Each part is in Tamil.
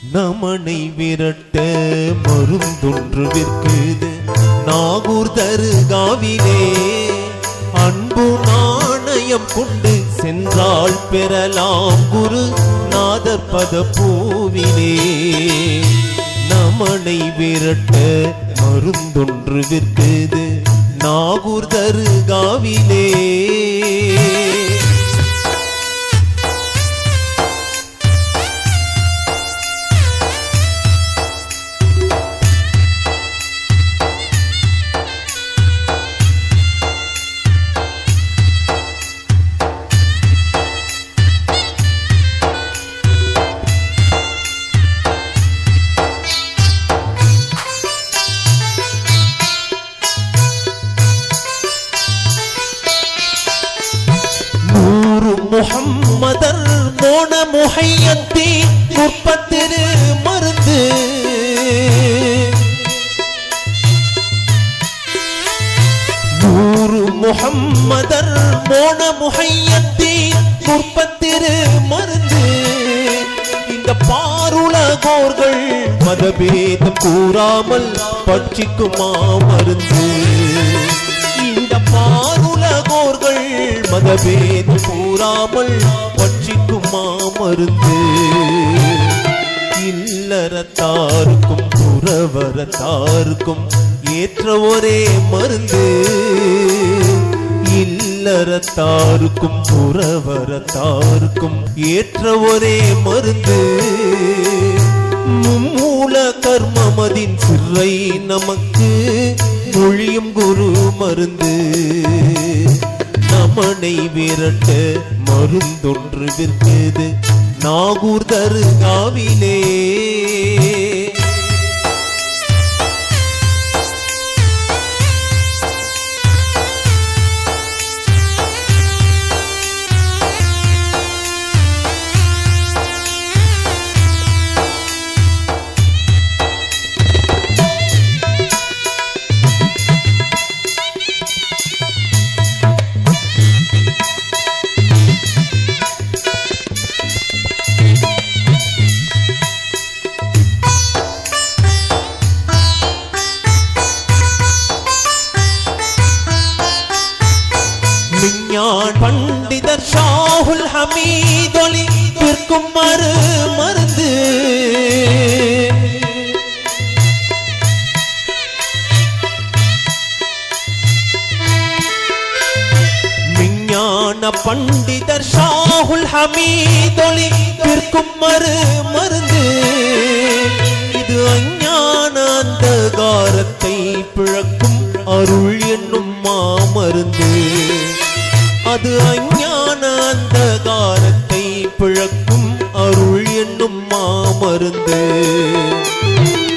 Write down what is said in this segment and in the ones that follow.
நமனை விரட்ட மருந்தொன்று விற்குது நாகூர் தருகாவிலே. அன்பு நாணயம் கொண்டு சென்றால் பெறலாம் குரு நாதர் பத பூவிலே. நமனை விரட்ட மருந்தொன்று விற்குது நாகூர் தருகாவிலே. முஹம்மதர் மோன முஹையத்தி முற்பத்திரு மருந்து. நூறு முஹம்மதர் மோன முஹையத்தி முற்பத்திரு மருந்து. இந்த பாருலகோர்கள் மதபேதம் கூறாமல் பட்சிக்குமா மருந்து. இந்த பாருலகோர்கள் மதபேதம் கூறாமல் பட்சிக்குமா மருந்து. இல்லறத்தாருக்கும் புறவரத்தாருக்கும் ஏற்ற ஒரே மருந்து. இல்லறத்தாருக்கும் புறவரத்தாருக்கும் ஏற்ற ஒரே மருந்து. மும்மூல கர்மமதின் சிறை நமக்கு மொழியும் குரு மருந்து. நமனை விரட்ட மருந்தொன்று விற்குது நாகூர் தருகாவிலே. பண்டிதர் ஷாஹுல் ஹமீதொலி விற்கும் மருந்து. விஞ்ஞான பண்டிதர் ஷாஹுல் ஹமீதொலி விற்கும் மருந்து. இது அஞ்ஞான அந்தகாரத்தை பிழக்கும் அருள் என்னும் மாமருந்து. அது அஞ்ஞான அந்தகாரத்தை பிழக்கும் அருள் என்னும் மாமருந்து.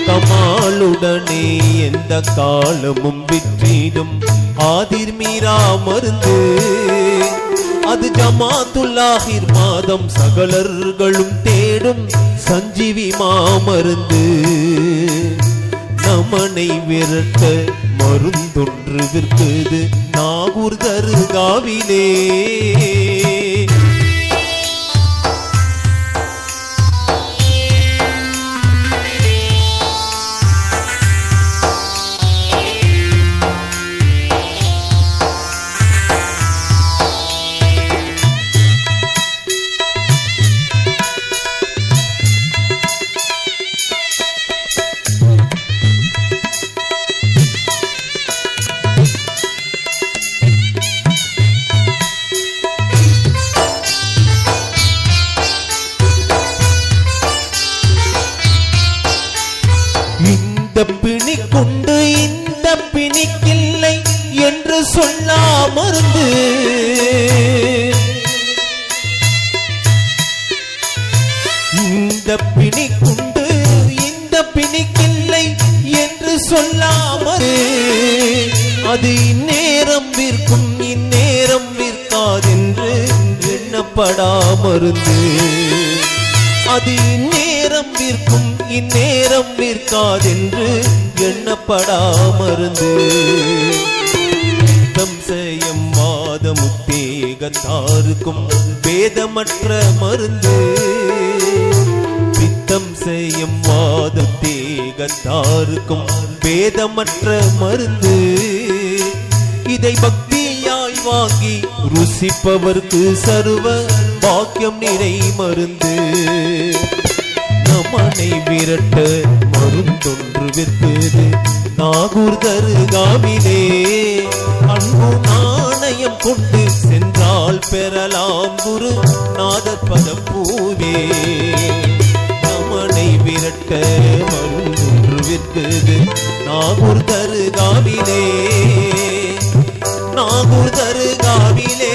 கமாலுடனே எந்த காலமும் விற்றிடும் ஆதிர் மீரா மருந்து. அது ஜமாத்துல்லாஹிர் மாதம் சகலர்களும் தேடும் சஞ்சீவி மாமருந்து. நமனை விரட்ட மருந்தொன்று விற்குது நாகூர் தருகாவிலே. பிணி கொண்டு இந்த பிணிக்கில்லை என்று சொல்லா மருந்து. இந்த பிணி கொண்டு இந்த பிணிக்கில்லை என்று சொல்லாமது. அது இந்நேரம் விற்கும் இந்நேரம் விற்காதென்று எண்ணப்படா மருந்து. அது இந்நேரம் விற்கும் இந்நேரம் விற்காதென்று எண்ணப்படா மருந்து. சம்சயம் வாதமுத்தேகத்தாருக்கும் வேதமற்ற மருந்து. பித்தம் அதிசயம் வாதம் தேகத்தாருக்கும் பேதமற்ற மருந்து. இதை பக்தியாய் வாங்கி ருசிப்பவர்க்கு சர்வ பாக்கியம் நிறை மருந்து. நமனை விரட்ட மருந்தொன்று விற்பது நாகூர் தருகாவிலே. அன்பு நாணயம் கொண்டு சென்றால் பெறலாம் குரு நாதர் பதப்பூவே. நமனை விரட்ட மருந்தொன்று விற்பது நாகூர் தருகாவிலே. நாகூர் தருகாவிலே.